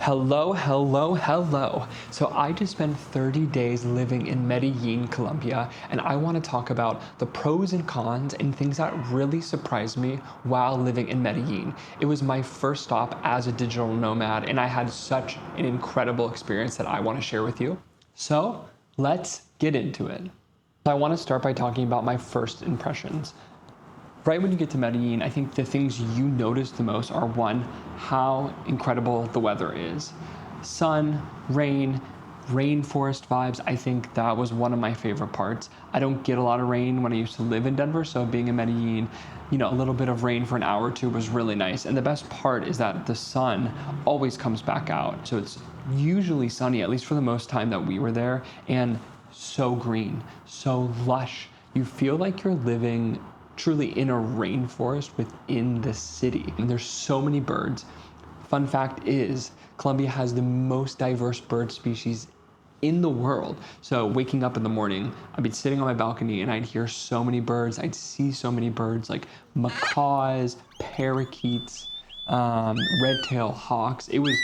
Hello, hello, hello. So I just spent 30 days living in Medellin, Colombia, and I want to talk about the pros and cons and things that really surprised me while living in Medellin. It was my first stop as a digital nomad, and I had such an incredible experience that I want to share with you. So let's get into it. I want to start by talking about my first impressions. Right when you get to Medellin, I think the things you notice the most are one, how incredible the weather is. Sun, rain, rainforest vibes. I think that was one of my favorite parts. I don't get a lot of rain when I used to live in Denver, so being in Medellin, a little bit of rain for an hour or two was really nice. And the best part is that the sun always comes back out. So it's usually sunny, at least for the most time that we were there, and so green, so lush. You feel like you're living truly in a rainforest within the city. And there's so many birds. Fun fact is, Colombia has the most diverse bird species in the world. So waking up in the morning, I'd be sitting on my balcony and I'd hear so many birds. I'd see so many birds like macaws, parakeets, red-tailed hawks. It was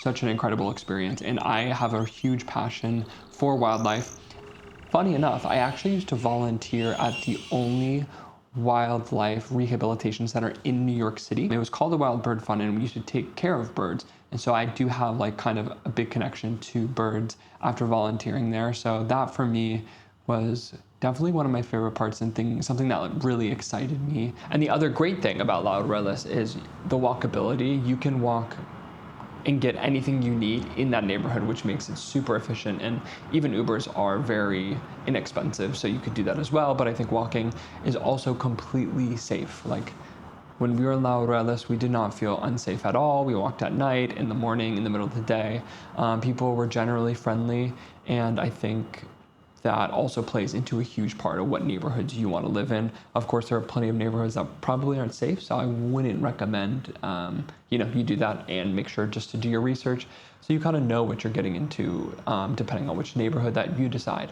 such an incredible experience. And I have a huge passion for wildlife. Funny enough, I actually used to volunteer at the only wildlife rehabilitation center in New York City. It was called the Wild Bird Fund, and we used to take care of birds. And so I do have kind of a big connection to birds after volunteering there. So that for me was definitely one of my favorite parts and something that really excited me. And the other great thing about Laureles is the walkability. You can walk and get anything you need in that neighborhood, which makes it super efficient. And even Ubers are very inexpensive, so you could do that as well. But I think walking is also completely safe. Like when we were in Laureles, we did not feel unsafe at all. We walked at night, in the morning, in the middle of the day. People were generally friendly, and I think that also plays into a huge part of what neighborhoods you want to live in. Of course, there are plenty of neighborhoods that probably aren't safe, so I wouldn't recommend, you do that and make sure just to do your research so you kind of know what you're getting into, depending on which neighborhood that you decide.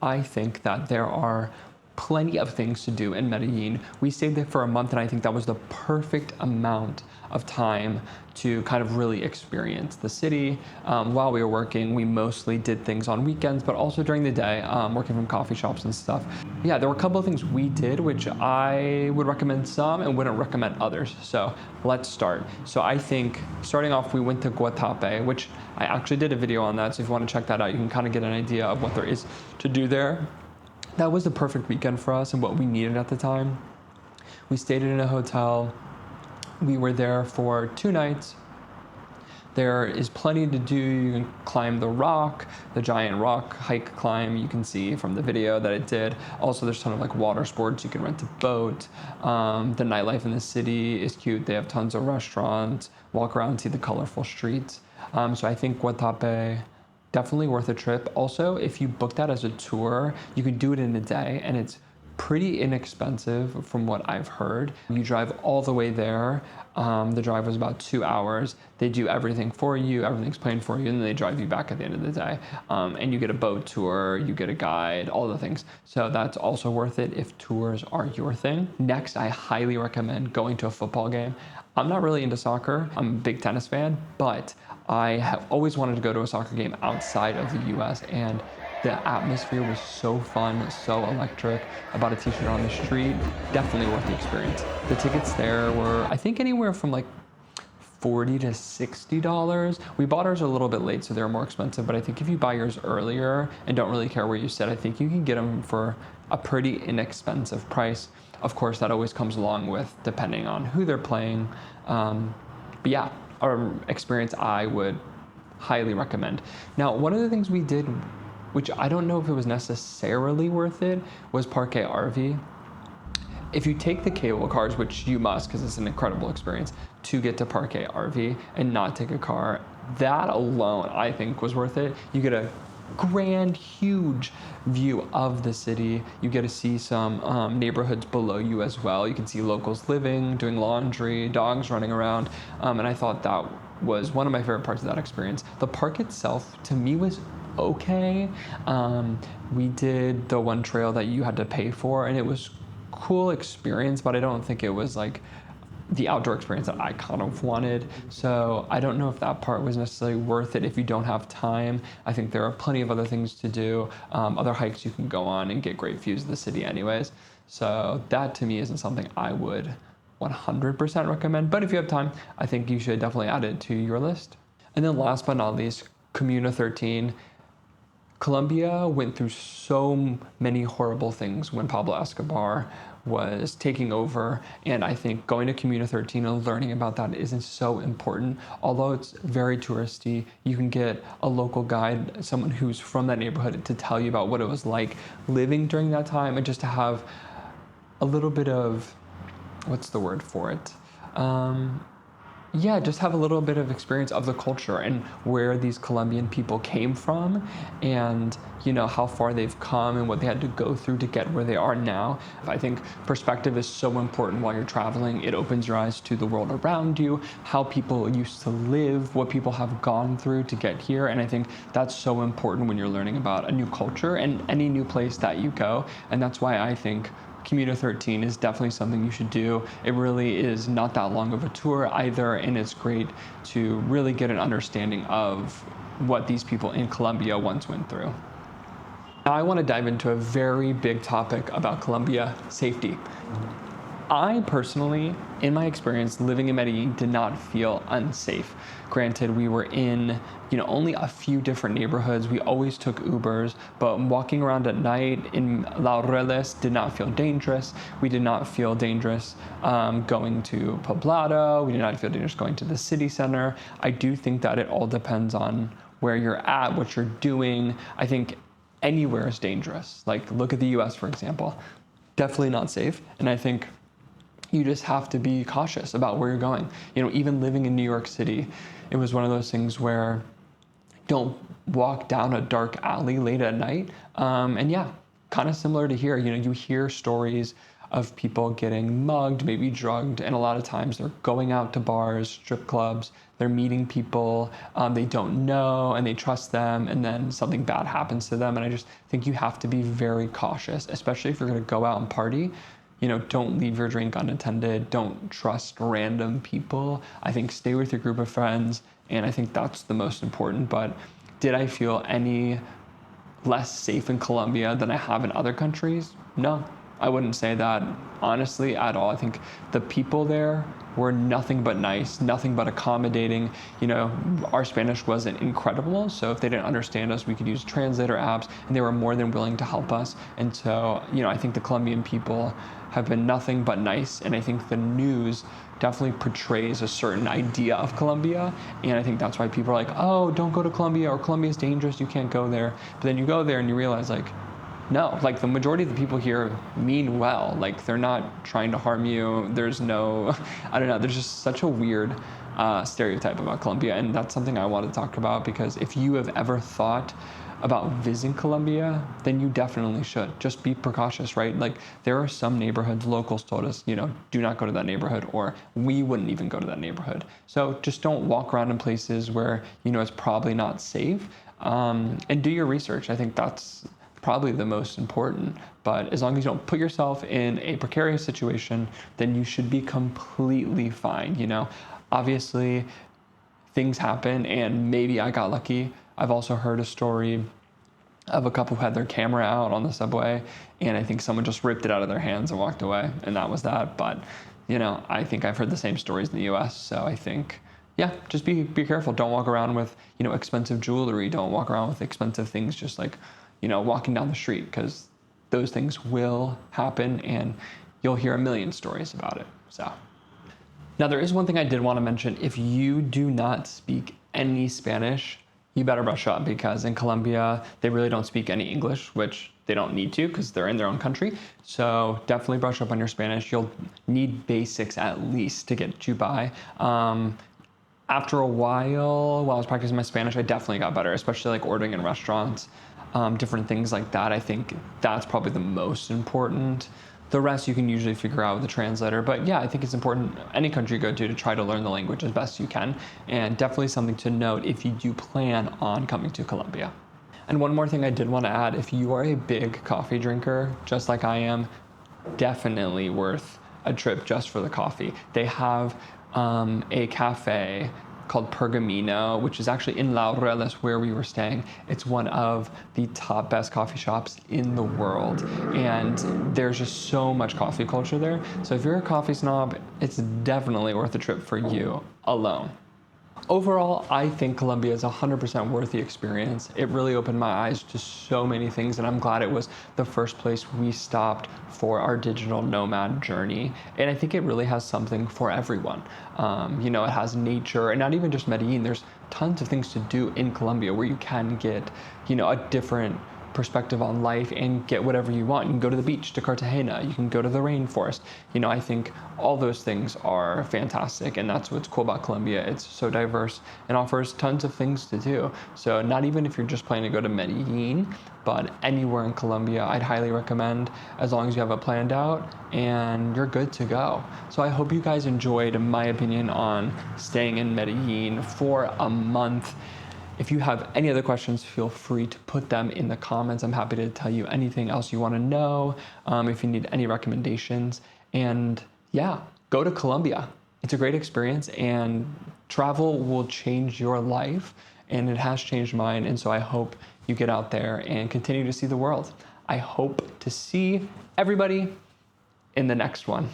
I think that there are plenty of things to do in Medellin. We stayed there for a month, and I think that was the perfect amount of time to kind of really experience the city. While we were working, we mostly did things on weekends, but also during the day, working from coffee shops and stuff. Yeah, there were a couple of things we did which I would recommend some and wouldn't recommend others. So let's start. So I think starting off, we went to Guatape, which I actually did a video on that. So if you want to check that out, you can kind of get an idea of what there is to do there. That was the perfect weekend for us and what we needed at the time. We stayed in a hotel. We were there for 2 nights. There is plenty to do. You can climb the rock, the giant rock hike climb. You can see from the video that it did. Also, there's a ton of water sports. You can rent a boat. The nightlife in the city is cute. They have tons of restaurants. Walk around, see the colorful streets. So I think Guatape, definitely worth a trip. Also, if you book that as a tour, you can do it in a day, and it's pretty inexpensive from what I've heard. You drive all the way there. The drive was about 2 hours. They do everything for you, everything's planned for you, and then they drive you back at the end of the day. And you get a boat tour, you get a guide, all the things. So that's also worth it if tours are your thing. Next, I highly recommend going to a football game. I'm not really into soccer. I'm a big tennis fan, but I have always wanted to go to a soccer game outside of the US, and the atmosphere was so fun, so electric. I bought a t-shirt on the street. Definitely worth the experience. The tickets there were, I think, anywhere from $40 to $60. We bought ours a little bit late, so they're more expensive, but I think if you buy yours earlier and don't really care where you sit, I think you can get them for a pretty inexpensive price. Of course, that always comes along with depending on who they're playing. But yeah, our experience I would highly recommend. Now, one of the things we did, which I don't know if it was necessarily worth it, was Parque RV. If you take the cable cars, which you must because it's an incredible experience, to get to Parque RV and not take a car, that alone I think was worth it. You get a grand, huge view of the city. You get to see some neighborhoods below you as well. You can see locals living, doing laundry, dogs running around, and I thought that was one of my favorite parts of that experience. The park itself, to me, was okay. We did the one trail that you had to pay for, and it was cool experience, but I don't think it was the outdoor experience that I kind of wanted. So I don't know if that part was necessarily worth it if you don't have time. I think there are plenty of other things to do, other hikes you can go on and get great views of the city anyways. So that to me isn't something I would 100% recommend. But if you have time, I think you should definitely add it to your list. And then last but not least, Comuna 13. Colombia went through so many horrible things when Pablo Escobar was taking over, and I think going to Comuna 13 and learning about that isn't so important. Although it's very touristy, you can get a local guide, someone who's from that neighborhood, to tell you about what it was like living during that time, and just to have a little bit of, what's the word for it? Just have a little bit of experience of the culture and where these Colombian people came from, and how far they've come and what they had to go through to get where they are now. I think perspective is so important while you're traveling. It opens your eyes to the world around you, how people used to live, what people have gone through to get here, and I think that's so important when you're learning about a new culture and any new place that you go. And that's why I think Comuna 13 is definitely something you should do. It really is not that long of a tour either, and it's great to really get an understanding of what these people in Colombia once went through. Now I want to dive into a very big topic about Colombia: safety. I personally, in my experience living in Medellin, did not feel unsafe. Granted, we were in, only a few different neighborhoods. We always took Ubers, but walking around at night in Laureles did not feel dangerous. We did not feel dangerous going to Poblado. We did not feel dangerous going to the city center. I do think that it all depends on where you're at, what you're doing. I think anywhere is dangerous. Like, look at the US, for example. Definitely not safe. And I think you just have to be cautious about where you're going. Even living in New York City, it was one of those things where don't walk down a dark alley late at night. Kind of similar to here, you hear stories of people getting mugged, maybe drugged, and a lot of times they're going out to bars, strip clubs, they're meeting people they don't know and they trust them, and then something bad happens to them. And I just think you have to be very cautious, especially if you're gonna go out and party. Don't leave your drink unattended. Don't trust random people. I think stay with your group of friends, and I think that's the most important. But did I feel any less safe in Colombia than I have in other countries? No, I wouldn't say that, honestly, at all. I think the people there were nothing but nice, nothing but accommodating. Our Spanish wasn't incredible, so if they didn't understand us, we could use translator apps, and they were more than willing to help us. And so, I think the Colombian people have been nothing but nice, and I think the news definitely portrays a certain idea of Colombia, and I think that's why people are like, oh, don't go to Colombia, or Colombia is dangerous, you can't go there. But then you go there and you realize, no, the majority of the people here mean well. They're not trying to harm you. There's no, I don't know, there's just such a weird stereotype about Colombia, and that's something I want to talk about, because if you have ever thought about visiting Colombia, then you definitely should. Just be precautious, right? There are some neighborhoods, locals told us, do not go to that neighborhood, or we wouldn't even go to that neighborhood. So just don't walk around in places where, it's probably not safe, and do your research. I think that's probably the most important. But as long as you don't put yourself in a precarious situation, then you should be completely fine. Obviously things happen, and maybe I got lucky. I've also heard a story of a couple who had their camera out on the subway, and I think someone just ripped it out of their hands and walked away, and that was that. But I think I've heard the same stories in the US, so I think, just be careful. Don't walk around with expensive jewelry. Don't walk around with expensive things just walking down the street, because those things will happen, and you'll hear a million stories about it. So now, there is one thing I did want to mention. If you do not speak any Spanish, you better brush up, because in Colombia, they really don't speak any English, which they don't need to, because they're in their own country. So definitely brush up on your Spanish. You'll need basics at least to get you by. After a while I was practicing my Spanish, I definitely got better, especially ordering in restaurants, different things like that. I think that's probably the most important. The rest you can usually figure out with a translator. But I think it's important, any country you go to try to learn the language as best you can. And definitely something to note if you do plan on coming to Colombia. And one more thing I did want to add, if you are a big coffee drinker, just like I am, definitely worth a trip just for the coffee. They have a cafe called Pergamino, which is actually in Laureles where we were staying. It's one of the top best coffee shops in the world. And there's just so much coffee culture there. So if you're a coffee snob, it's definitely worth a trip for you alone. Overall, I think Colombia is 100% worth the experience. It really opened my eyes to so many things, and I'm glad it was the first place we stopped for our digital nomad journey. And I think it really has something for everyone. It has nature, and not even just Medellin. There's tons of things to do in Colombia where you can get, a different perspective on life and get whatever you want. You can go to the beach, to Cartagena, you can go to the rainforest. I think all those things are fantastic, and that's what's cool about Colombia. It's so diverse and offers tons of things to do. So not even if you're just planning to go to Medellin, but anywhere in Colombia, I'd highly recommend, as long as you have it planned out and you're good to go. So I hope you guys enjoyed my opinion on staying in Medellin for a month. If you have any other questions, feel free to put them in the comments. I'm happy to tell you anything else you want to know, if you need any recommendations. And yeah, go to Colombia. It's a great experience, and travel will change your life, and it has changed mine. And so I hope you get out there and continue to see the world. I hope to see everybody in the next one.